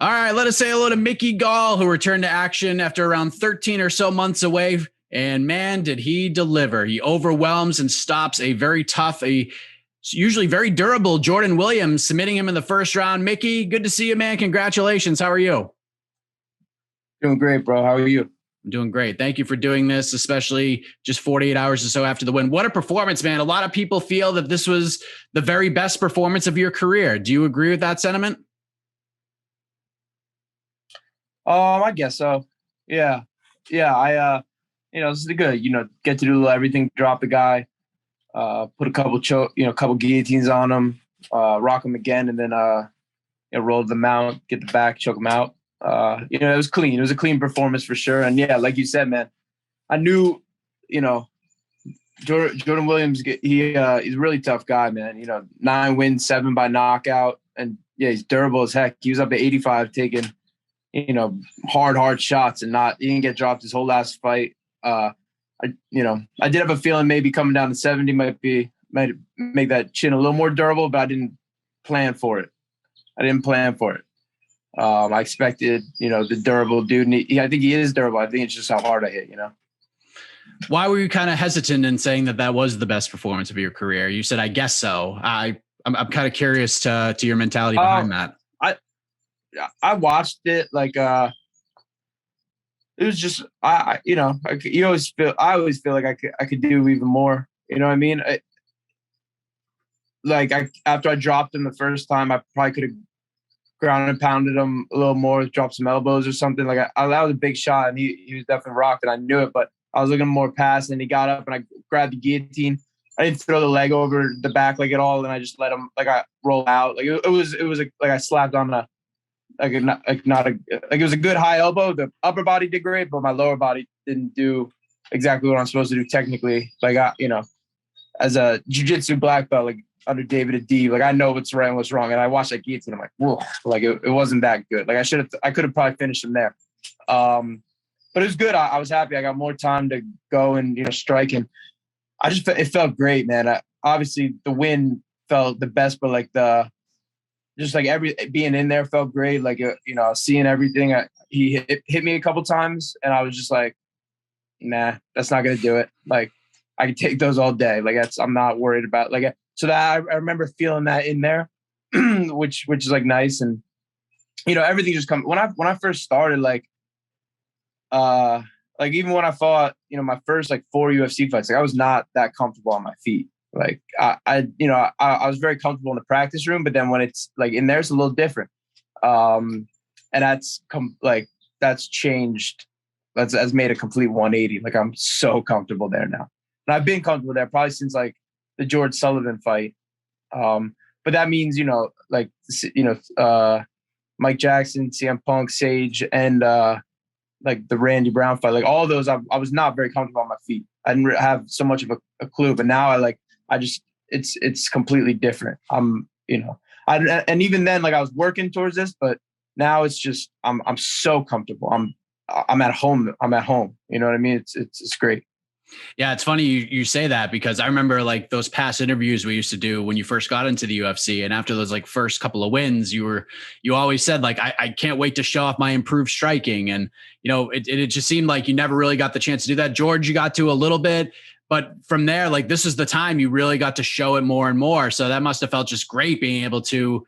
All right, let us say hello to Mickey Gall, who returned to action after around 13 or so months away. And man, did he deliver. He overwhelms and stops a very tough, usually very durable Jordan Williams, submitting him in the first round. Mickey, good to see you, man. Congratulations. How are you? Doing great, bro. How are you? I'm doing great. Thank you for doing this, especially just 48 hours or so after the win. What a performance, man. A lot of people feel that this was the very best performance of your career. Do you agree with that sentiment? I guess so. Yeah. I this is good. Get to do everything, drop the guy, put a couple couple guillotines on him, rock him again, and then roll the mount, get the back, choke him out. It was clean. It was a clean performance for sure. And yeah, like you said, man, I knew, Jordan Williams, he's a really tough guy, man. 9 wins, 7 by knockout, and yeah, he's durable as heck. He was up to 85 taking hard shots and he didn't get dropped his whole last fight. I did have a feeling maybe coming down to 70 might make that chin a little more durable, but I didn't plan for it. I expected, the durable dude. And I think he is durable. I think it's just how hard I hit, Why were you kind of hesitant in saying that was the best performance of your career? You said, I guess so. I'm kind of curious to your mentality behind that. I watched it it was just I always feel like I could do even more. You know what I mean? After I dropped him the first time, I probably could have ground and pounded him a little more, dropped some elbows or something. That was a big shot, and he was definitely rocked, and I knew it. But I was looking more past, and he got up, and I grabbed the guillotine. I didn't throw the leg over the back at all, and I just let him I roll out. It was I slapped on it was a good high elbow. The upper body did great, but my lower body didn't do exactly what I'm supposed to do technically. As a jiu-jitsu black belt, under David Adib, I know what's right and what's wrong. And I watched that guillotine. I'm like, whoa, it wasn't that good. I could have probably finished him there. But it was good. I was happy. I got more time to go and, strike. And it felt great, man. Obviously the win felt the best, but being in there felt great. Seeing everything. He hit me a couple times, and I was just like, nah, that's not gonna do it. I can take those all day. I'm not worried about so that I remember feeling that in there, which is nice. And everything just come when I first started. Even when I fought, my first 4 UFC fights, I was not that comfortable on my feet. I was very comfortable in the practice room, but then when it's in there, it's a little different. And that's changed. That's made a complete 180. I'm so comfortable there now. And I've been comfortable there probably since the George Sullivan fight. But that means, Mike Jackson, CM Punk, Sage, and the Randy Brown fight, all of those, I was not very comfortable on my feet. I didn't have so much of a clue, but now it's completely different. And even then, I was working towards this, but now it's just, I'm so comfortable. I'm at home. You know what I mean? It's great. Yeah, it's funny you say that, because I remember those past interviews we used to do when you first got into the UFC, and after those first couple of wins, you always said I can't wait to show off my improved striking, and it just seemed like you never really got the chance to do that. George, you got to a little bit, but from there, this is the time you really got to show it more and more. So that must have felt just great being able to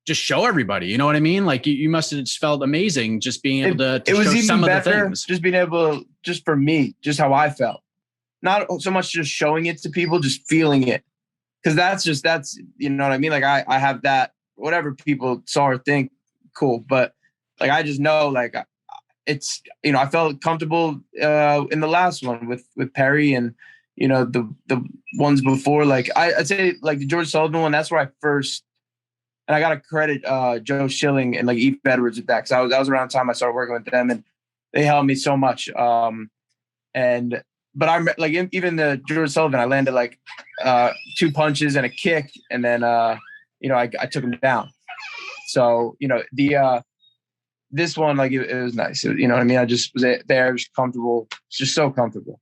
just show everybody. You know what I mean? You must have just felt amazing just being able to show even some better, of the things. Just being able, just for me, just how I felt. Not so much just showing it to people, just feeling it. Because that's you know what I mean? I have that, whatever people saw or think, cool. But I just know, it's, I felt comfortable in the last one with Perry, and, the ones before, I'd say the George Sullivan one, that's where I first, and I got to credit Joe Schilling and Eve Edwards with that. Because that was around the time I started working with them, and they helped me so much. But I'm even the George Sullivan, I landed 2 punches and a kick, and then I took him down. So this one it was nice. You know what I mean? I just was there, just comfortable, just so comfortable.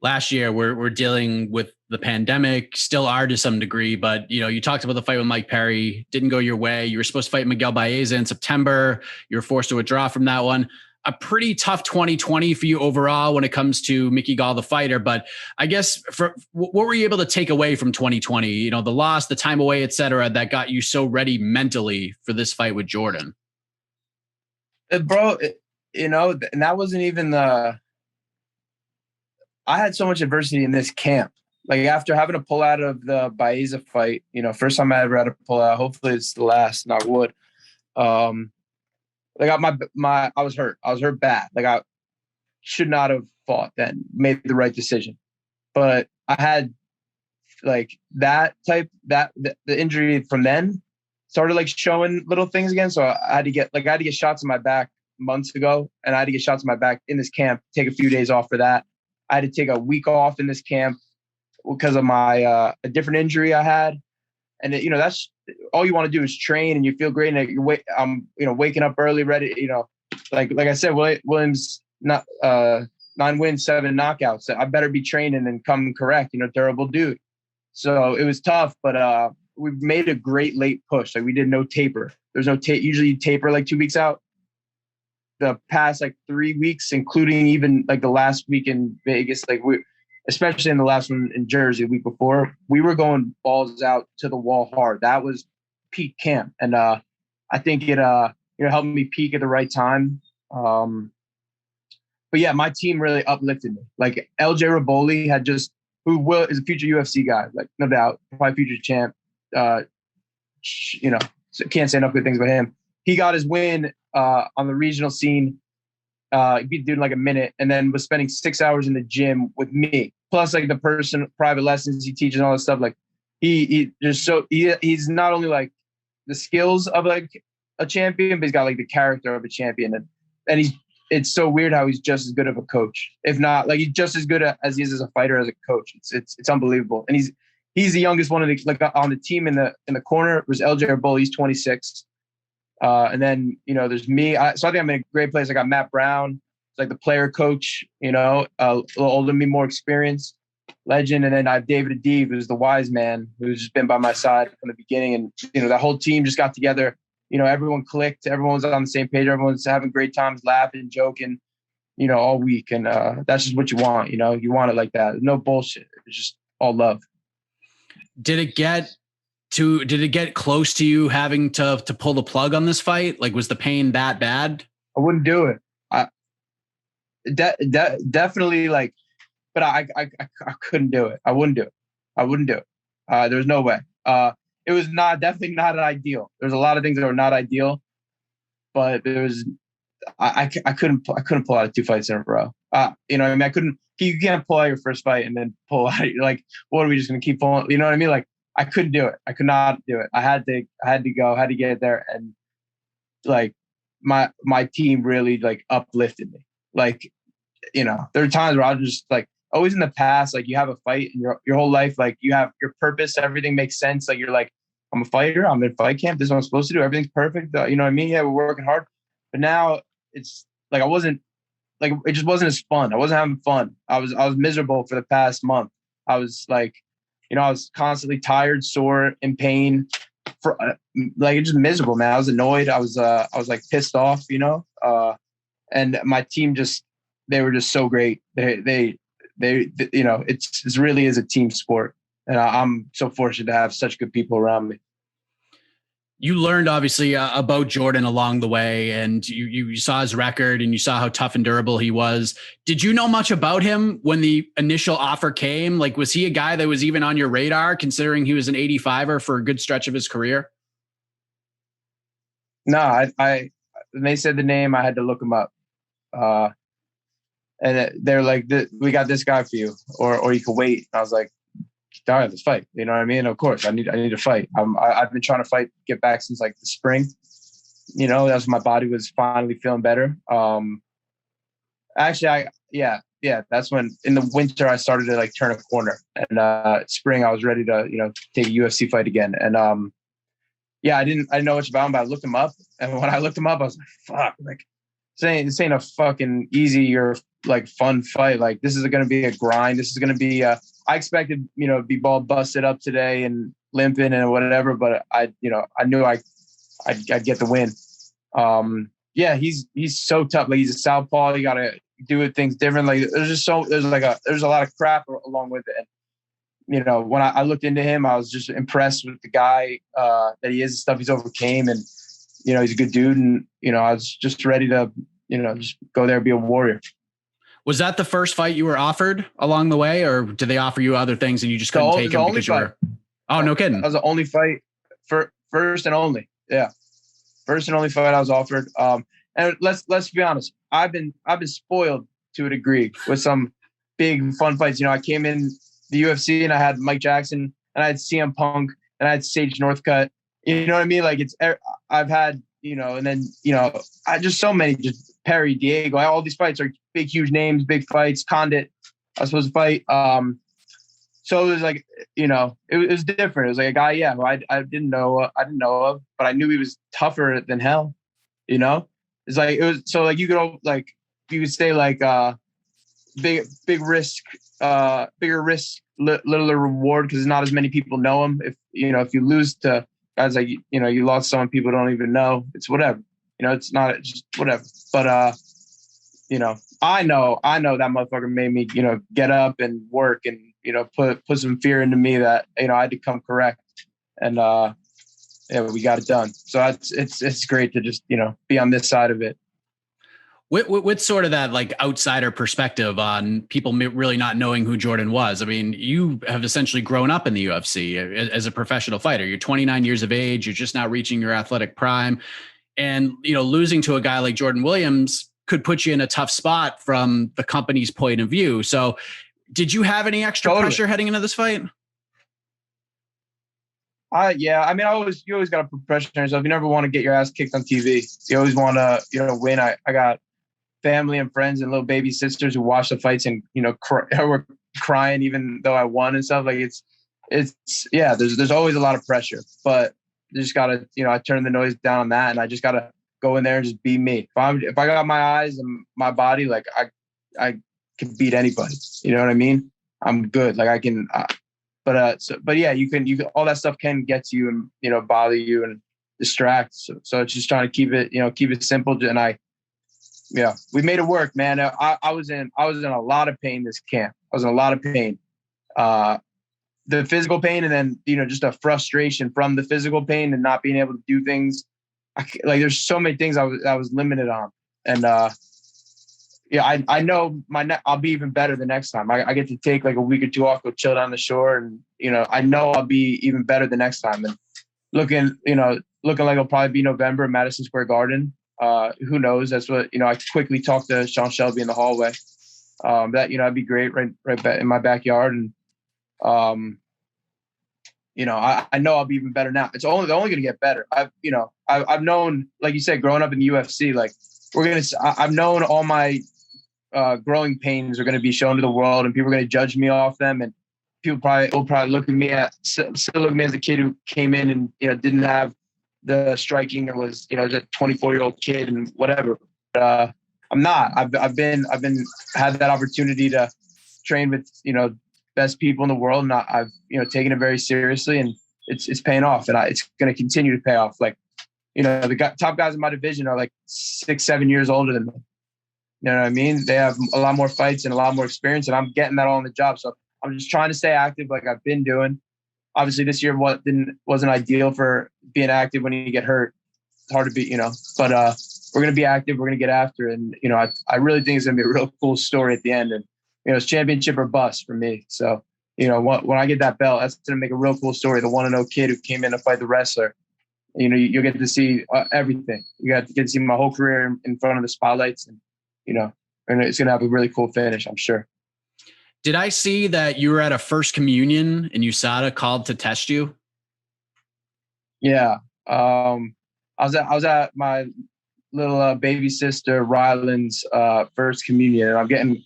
Last year, we're dealing with the pandemic, still are to some degree. But, you talked about the fight with Mike Perry, didn't go your way. You were supposed to fight Miguel Baeza in September. You were forced to withdraw from that one. A pretty tough 2020 for you overall when it comes to Mickey Gall, the fighter. But I guess what were you able to take away from 2020? The loss, the time away, et cetera, that got you so ready mentally for this fight with Jordan? Bro, and that wasn't even I had so much adversity in this camp. Like after having to pull out of the Baeza fight, first time I ever had to pull out. Hopefully it's the last, knock wood. Like I was hurt. I was hurt bad. Like I should not have fought then. Made the right decision, but I had like the injury from then started like showing little things again. So I had to get shots in my back months ago, and I had to get shots in my back in this camp. Take a few days off for that. I had to take a week off in this camp because of my a different injury I had. And that's all you want to do is train, and you feel great. And I'm waking up early, ready. Like I said, Williams not 9 wins, 7 knockouts. I better be training and come correct. Durable dude. So it was tough, but we made a great late push. Like we did no taper. There's no tape. Usually you taper like 2 weeks out. The past like 3 weeks, including even like the last week in Vegas, especially in the last one in Jersey, the week before, we were going balls out to the wall hard. That was peak camp. And I think it helped me peak at the right time. But yeah, my team really uplifted me. Like LJ Raboli is a future UFC guy, like no doubt, probably future champ. So can't say enough good things about him. He got his win on the regional scene. He beat the dude in like a minute, and then was spending 6 hours in the gym with me. Plus, like the private lessons he teaches and all this stuff. Like he's not only like the skills of like a champion, but he's got like the character of a champion. And it's so weird how he's just as good of a coach, if not like he's just as good as he is as a fighter as a coach. It's unbelievable. And he's the youngest one of the on the team in the corner was LJ Raboli. He's 26. And then, there's me. So I think I'm in a great place. I got Matt Brown, like the player coach, a little older than me, more experienced, legend. And then I have David Adib, who's the wise man, who's just been by my side from the beginning. And, that whole team just got together. Everyone clicked. Everyone was on the same page. Everyone's having great times, laughing, joking, all week. And that's just what you want. You want it like that. No bullshit. It's just all love. Did it get close to you having to pull the plug on this fight? Like, was the pain that bad? I wouldn't do it. Definitely like, but I couldn't do it. I wouldn't do it. There was no way. It was definitely not ideal. There's a lot of things that were not ideal, but I couldn't pull out 2 fights in a row. I couldn't. You can't pull out your first fight and then pull out. Like, what are we just gonna keep pulling? You know what I mean? Like, I couldn't do it. I could not do it. I had to go, had to get there. And like my team really like uplifted me. Like, there are times where I was just like, always in the past, like you have a fight in your whole life, like you have your purpose, everything makes sense. Like you're like, I'm a fighter, I'm in fight camp, this is what I'm supposed to do, everything's perfect. You know what I mean? Yeah, we're working hard. But now it's like it just wasn't as fun. I wasn't having fun. I was miserable for the past month. I was like, I was constantly tired, sore, in pain, for like just miserable, man. I was annoyed. I was like pissed off, and my team they were just so great. They it really is a team sport, and I'm so fortunate to have such good people around me. You learned obviously about Jordan along the way, and you saw his record and you saw how tough and durable he was. Did you know much about him when the initial offer came? Like, was he a guy that was even on your radar, considering he was an 85er for a good stretch of his career? No, I when they said the name, I had to look him up. And they're like, we got this guy for you, or you can wait. And I was like, all right, let's fight. You know what I mean? Of course, I need to fight. I've been trying to get back since like the spring. That's when my body was finally feeling better. Actually, that's when in the winter I started to like turn a corner, and spring I was ready to take a UFC fight again. And I didn't know much about him, but I looked him up, and when I looked him up, I was like, fuck, like this ain't a fucking easy or like fun fight. Like this is going to be a grind. This is going to be, I expected, to be ball busted up today and limping and whatever, but I knew I'd get the win. Yeah, he's so tough. Like he's a southpaw. You got to do things different. Like there's a lot of crap along with it. And, when I looked into him, I was just impressed with the guy that he is, the stuff he's overcame, and he's a good dude. And I was just ready to just go there and be a warrior. Was that the first fight you were offered along the way, or did they offer you other things and you just couldn't take them because you were? Oh, no kidding. That was the only fight, first and only. Yeah, first and only fight I was offered. And let's be honest, I've been spoiled to a degree with some big fun fights. I came in the UFC and I had Mike Jackson and I had CM Punk and I had Sage Northcutt. You know what I mean? Like I've had, and then, I just so many, just Perry, Diego, all these fights are big, huge names, big fights. Condit, I was supposed to fight. So it was like, it was different. It was like a guy, who I didn't know of, but I knew he was tougher than hell. It's like, it was, so like you could say like, big risk, bigger risk, littler reward, because not as many people know him. If you lose to guys like, you lost someone people don't even know, it's whatever. It's not, it's just whatever. But I know that motherfucker made me, get up and work and, put some fear into me that, I had to come correct. And we got it done. So it's great to just, be on this side of it. With sort of that like outsider perspective on people really not knowing who Jordan was. I mean, you have essentially grown up in the UFC as a professional fighter. You're 29 years of age. You're just now reaching your athletic prime. And, losing to a guy like Jordan Williams could put you in a tough spot from the company's point of view. So did you have any extra pressure heading into this fight? Yeah. I mean, you always got to put pressure on yourself. You never want to get your ass kicked on TV. You always want to, win. I got family and friends and little baby sisters who watch the fights and, were crying even though I won and stuff. Like there's always a lot of pressure, but you just got to, I turn the noise down on that, and I just got to go in there and just be me. If I got my eyes and my body, like I can beat anybody. You know what I mean? I'm good. Like I can, but yeah, you can all that stuff can get to you and, bother you and distract. So it's just trying to keep it simple. And we made it work, man. I was in a lot of pain this camp. I was in a lot of pain. The physical pain, and then, just a frustration from the physical pain and not being able to do things. There's so many things I was limited on. And, I know I'll be even better the next time. I get to take like a week or two off, go chill down the shore. And, I know I'll be even better the next time. And looking like it'll probably be November at Madison Square Garden. Who knows? That's what, I quickly talked to Sean Shelby in the hallway. That, it'd be great right back in my backyard. And, I know I'll be even better now. It's only going to get better. I've known, like you said, growing up in the UFC, like I've known all my growing pains are going to be shown to the world, and people are going to judge me off them. And people will probably look at me still look at me as a kid who came in and, didn't have the striking, or was, a 24-year-old kid and whatever. But, I'm not. I've had that opportunity to train with, best people in the world, and I've taken it very seriously, and it's paying off, and it's going to continue to pay off. Like, the top guys in my division are like 6-7 years older than me. You know what I mean? They have a lot more fights and a lot more experience, and I'm getting that all on the job. So I'm just trying to stay active, like I've been doing. Obviously, this year wasn't ideal for being active when you get hurt. It's hard to be, but we're going to be active. We're going to get after it. And, I really think it's going to be a real cool story at the end. And, it's championship or bust for me. So, when I get that belt, that's going to make a real cool story. The 1-0 kid who came in to fight the wrestler, you'll get to see everything. You get to see my whole career in front of the spotlights, and, and it's going to have a really cool finish, I'm sure. Did I see that you were at a first communion and USADA called to test you? Yeah. I was at my little baby sister Ryland's first communion, and I'm getting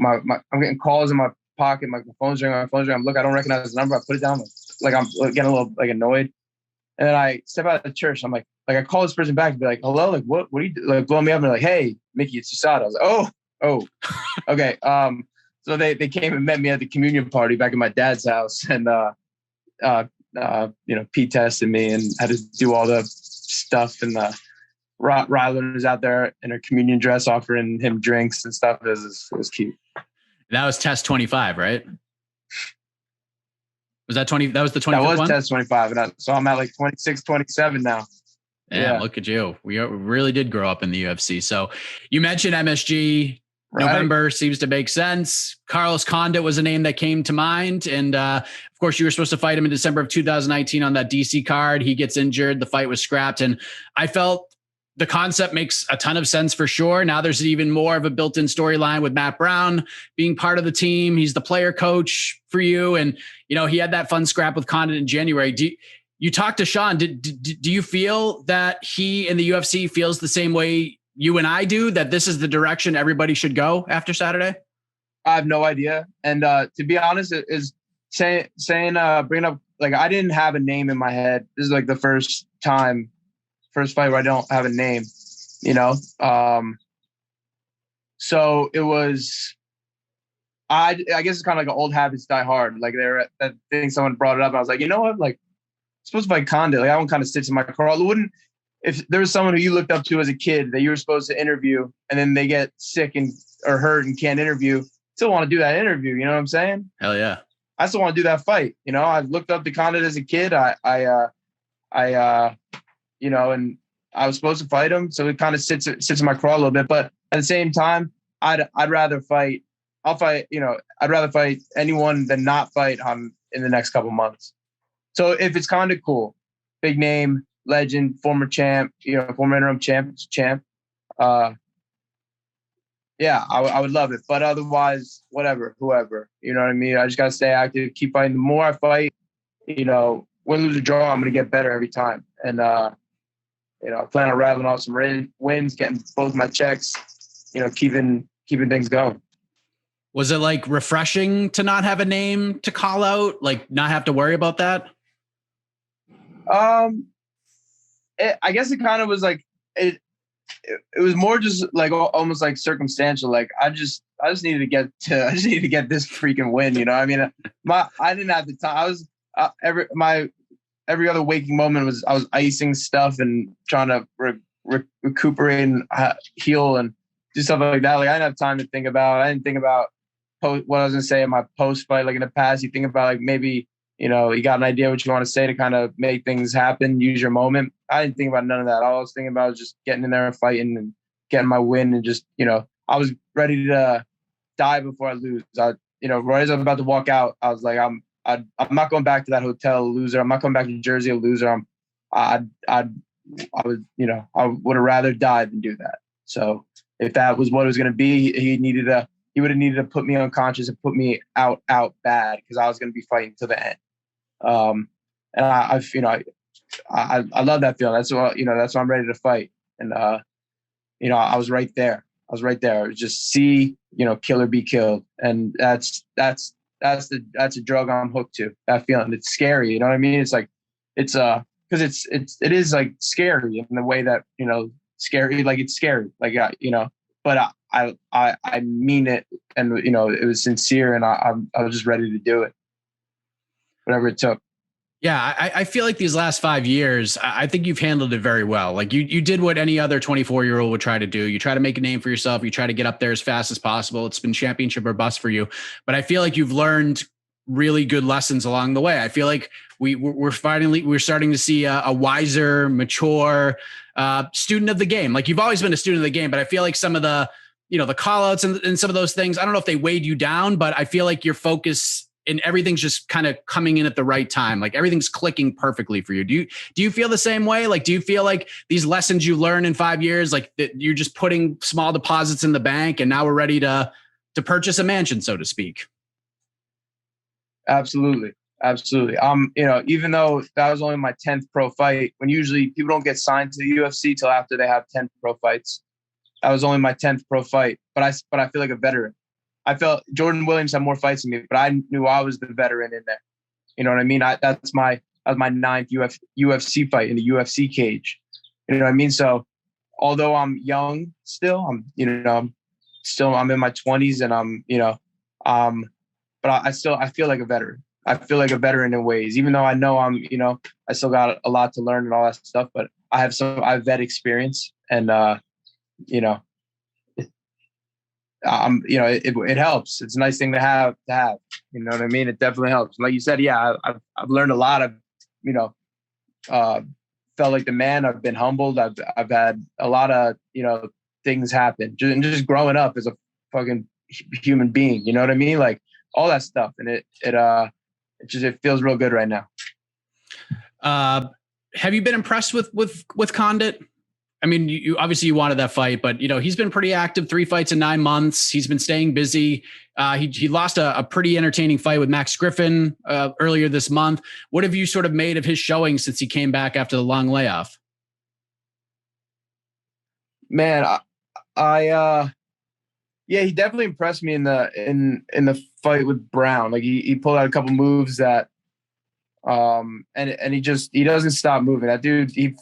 I'm getting calls in my pocket. My phone's ringing. I'm look, I don't recognize the number. I put it down. Like I'm getting a little like annoyed. And then I step out of the church. I'm like I call this person back and be like, hello, like what do you do? Like blowing me up and they're like, hey, Mickey, it's USADA. I was like, oh, okay. So they came and met me at the communion party back at my dad's house, and Pete tested me and had to do all the stuff, and Rylan was out there in her communion dress offering him drinks and stuff. It was cute. That was test 25, right? Was that 20? That was the 25th one? That was test 25. So I'm at like 26, 27 now. Yeah, look at you. We really did grow up in the UFC. So you mentioned MSG. Right. November seems to make sense. Carlos Condit was a name that came to mind. And of course, you were supposed to fight him in December of 2019 on that DC card. He gets injured. The fight was scrapped. And I felt the concept makes a ton of sense for sure. Now there's even more of a built-in storyline with Matt Brown being part of the team. He's the player coach for you. And, he had that fun scrap with Condit in January. You talked to Sean. Do you feel that he in the UFC feels the same way you and I do, that this is the direction everybody should go after Saturday? I have no idea. And to be honest, is bringing up, like, I didn't have a name in my head. This is like the first fight where I don't have a name, so it was, I guess it's kind of like an old habits die hard. Like that thing, someone brought it up. I was like, you know what? Like, I'm supposed to fight Condit. Like, that one kind of sits in my craw. If there was someone who you looked up to as a kid that you were supposed to interview and then they get sick or hurt and can't interview, still want to do that interview. You know what I'm saying? Hell yeah. I still want to do that fight. I looked up to Condit as a kid. And I was supposed to fight him. So it kind of sits in my craw a little bit, but at the same time, I'd rather fight. I'd rather fight anyone than not fight in the next couple months. So if it's Condit, cool. Big name, legend, former champ, former interim champ. I would love it. But otherwise, whoever, you know what I mean? I just got to stay active, keep fighting. The more I fight, win, lose, or draw, I'm going to get better every time. And, I plan on rattling off some wins, getting both my checks, keeping things going. Was it like refreshing to not have a name to call out, like not have to worry about that? I guess it kind of was like it was more just like almost like circumstantial. Like I just needed to get this freaking win. I mean, I didn't have the time. I was every other waking moment I was icing stuff and trying to recuperate and heal and do stuff like that. Like I didn't have time to think about. I didn't think about what I was gonna say in my post fight. Like in the past, you think about like maybe. You got an idea what you want to say to kind of make things happen, use your moment. I didn't think about none of that. All I was thinking about was just getting in there and fighting and getting my win. And just, I was ready to die before I lose. Right as I'm about to walk out, I was like, I'm not going back to that hotel a loser. I'm not coming back to Jersey a loser. I would have rather died than do that. So if that was what it was going to be, he would have needed to put me unconscious and put me out bad because I was going to be fighting to the end. And I love that feeling. That's what, that's why I'm ready to fight. And, I was right there. It was just see, kill or be killed. And that's a drug I'm hooked to, that feeling. It's scary. You know what I mean? It's like, it's cause it is like scary in the way that, scary, like it's scary, like, but I mean it. And, it was sincere and I was just ready to do it. Whatever it took. Yeah, I feel like these last 5 years, I think you've handled it very well. Like you did what any other 24-year-old would try to do. You try to make a name for yourself. You try to get up there as fast as possible. It's been championship or bust for you. But I feel like you've learned really good lessons along the way. I feel like we're starting to see a wiser, mature student of the game. Like you've always been a student of the game, but I feel like some of the, the call outs and some of those things, I don't know if they weighed you down, but I feel like your focus and everything's just kind of coming in at the right time. Like everything's clicking perfectly for you. Do you feel the same way? Like, do you feel like these lessons you learned in 5 years, like that you're just putting small deposits in the bank and now we're ready to purchase a mansion, so to speak? Absolutely. Even though that was only my 10th pro fight, when usually people don't get signed to the UFC till after they have 10 pro fights. That was only my 10th pro fight, but I feel like a veteran. I felt Jordan Williams had more fights than me, but I knew I was the veteran in there. You know what I mean? That's my That was my ninth UFC fight in the UFC cage. You know what I mean? So although I'm young still, I'm in my 20s and but I feel like a veteran. I feel like a veteran in ways, even though I know I still got a lot to learn and all that stuff, but I have vet experience and, it helps. It's a nice thing to have, you know what I mean? It definitely helps. Like you said, yeah, I've learned a lot of, felt like the man. I've been humbled. I've had a lot of, things happen just growing up as a fucking human being, you know what I mean? Like all that stuff. And it feels real good right now. Have you been impressed with Condit? I mean, you obviously you wanted that fight, but he's been pretty active, 3 fights in 9 months. He's been staying busy. He lost a pretty entertaining fight with Max Griffin earlier this month. What have you sort of made of his showing since he came back after the long layoff? Man, yeah, he definitely impressed me in the fight with Brown. Like he pulled out a couple moves that, and he doesn't stop moving. That dude, they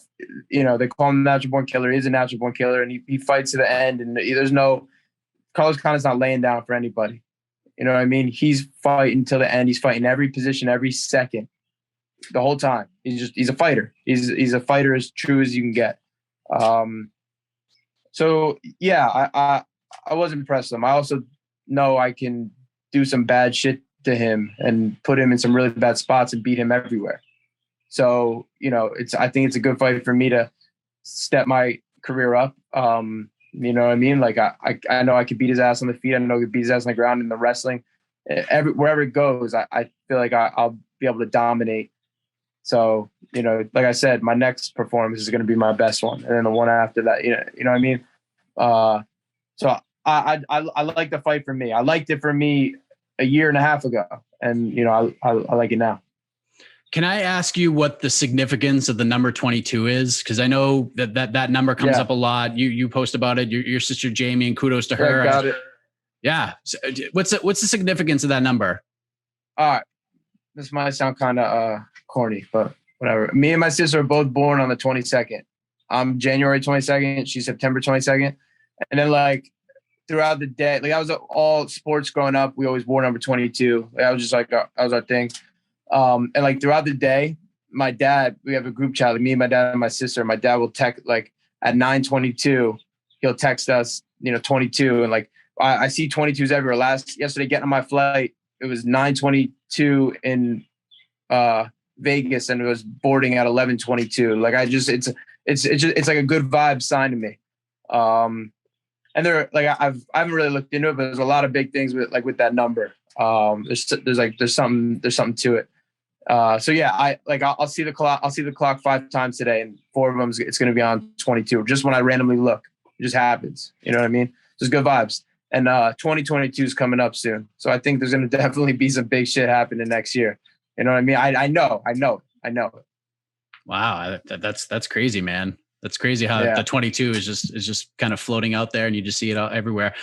call him natural born killer. He's a natural born killer, and he fights to the end. And there's no Carlos Condit's not laying down for anybody. You know what I mean? He's fighting till the end. He's fighting every position, every second, the whole time. He's a fighter. He's a fighter as true as you can get. So yeah, I was impressed with him. I also know I can do some bad shit to him and put him in some really bad spots and beat him everywhere. So, I think it's a good fight for me to step my career up. You know what I mean? Like I know I could beat his ass on the feet. I know I could beat his ass on the ground in the wrestling. Wherever it goes, I feel like I'll be able to dominate. So, like I said, my next performance is going to be my best one. And then the one after that, you know what I mean? So I like the fight for me. I liked it for me a year and a half ago. And, I like it now. Can I ask you what the significance of the number 22 is? Because I know that number comes up a lot. You post about it. Your sister Jamie, and kudos to her. Got it. Yeah. So what's the significance of that number? All right. This might sound kind of corny, but whatever. Me and my sister are both born on the 22nd. I'm January 22nd. She's September 22nd. And then like throughout the day, like I was all sports growing up. We always wore number 22. That was just like that was our thing. And like throughout the day, my dad, we have a group chat, like me, my dad, and my sister. My dad will text like at 9:22, he'll text us, 22, and like I see 22s everywhere. Yesterday, getting on my flight, it was 9:22 in Vegas, and it was boarding at 11:22. Like it's like a good vibe sign to me. And there, like I haven't really looked into it, but there's a lot of big things with that number. There's something to it. So yeah, I'll see the clock. I'll see the clock 5 times today, and 4 of them it's going to be on 22. Just when I randomly look, it just happens. You know what I mean? Just good vibes. And 2022 is coming up soon, so I think there's going to definitely be some big shit happening next year. You know what I mean? I know it. Wow, that's crazy, man. That's crazy how the 22 is just kind of floating out there, and you just see it everywhere.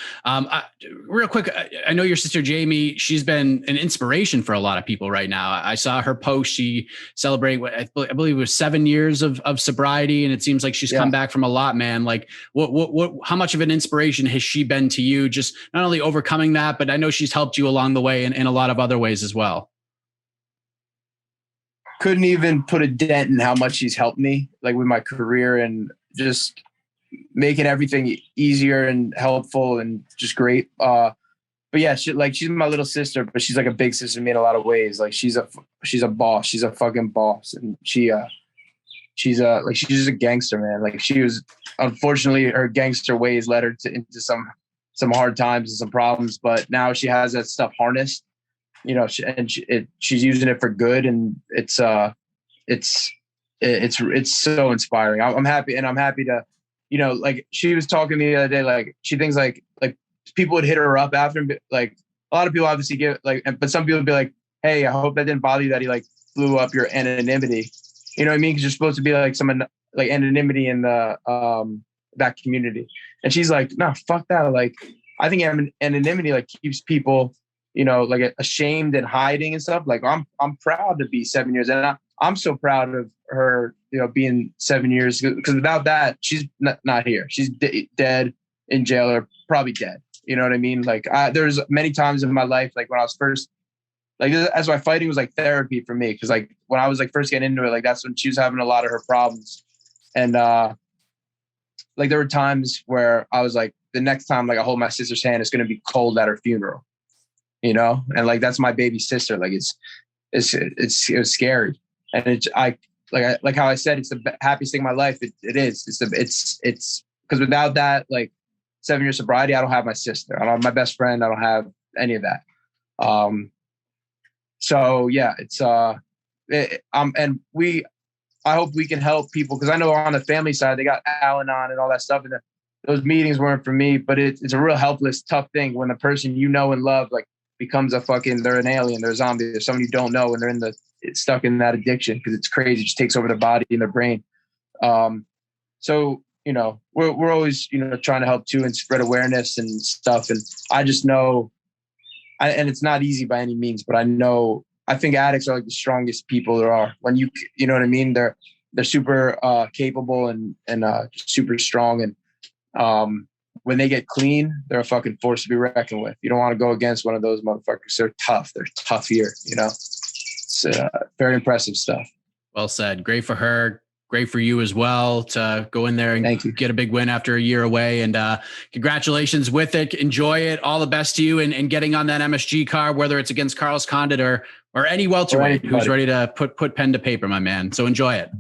Real quick, I know your sister Jamie. She's been an inspiration for a lot of people right now. I saw her post. She celebrated, I believe it was 7 years of sobriety, and it seems like she's come back from a lot, man. Like, how much of an inspiration has she been to you? Just not only overcoming that, but I know she's helped you along the way in a lot of other ways as well. Couldn't even put a dent in how much she's helped me, like with my career and just making everything easier and helpful and just great. But yeah, she's my little sister, but she's like a big sister to me in a lot of ways. Like she's a boss. She's a fucking boss. And she's just a gangster, man. Like she was, unfortunately, her gangster ways led her into some hard times and some problems, but now she has that stuff harnessed. She's using it for good, and it's so inspiring. I'm happy, and I'm happy to, like she was talking to me the other day, like she thinks like people would hit her up after, like a lot of people obviously give but some people would be like, hey, I hope that didn't bother you that he like blew up your anonymity. You know what I mean? Because you're supposed to be like some like anonymity in the that community. And she's like, no, fuck that. Like I think anonymity like keeps people, like ashamed and hiding and stuff. Like I'm proud to be 7 years, and I'm so proud of her, being 7 years, because without that, she's not here. She's dead in jail, or probably dead. You know what I mean? Like there's many times in my life, like when I was first, like that's why fighting was like therapy for me. Cause like when I was like first getting into it, like that's when she was having a lot of her problems. And like there were times where I was like, the next time like I hold my sister's hand, it's going to be cold at her funeral, and like, that's my baby sister. Like it was scary. And like how I said, it's the happiest thing in my life. It is. It's because without that, like 7 years sobriety, I don't have my sister. I don't have my best friend. I don't have any of that. So yeah, I hope we can help people, because I know on the family side, they got Al-Anon and all that stuff. And those meetings weren't for me, but it's a real helpless, tough thing when a person and love, like, becomes they're an alien, they're a zombie, they're someone you don't know, and they're stuck in that addiction, because it's crazy. It just takes over their body and their brain. So, we're always, trying to help too, and spread awareness and stuff. And I just know, and it's not easy by any means, but I think addicts are like the strongest people there are. When you know what I mean? They're super capable and super strong. And when they get clean, they're a fucking force to be reckoned with. You don't want to go against one of those motherfuckers. They're tough. They're tough here, It's very impressive stuff. Well said. Great for her. Great for you as well to go in there and get a big win after a year away. And congratulations with it. Enjoy it. All the best to you and getting on that MSG card, whether it's against Carlos Condit or any welterweight who's ready to put pen to paper, my man. So enjoy it.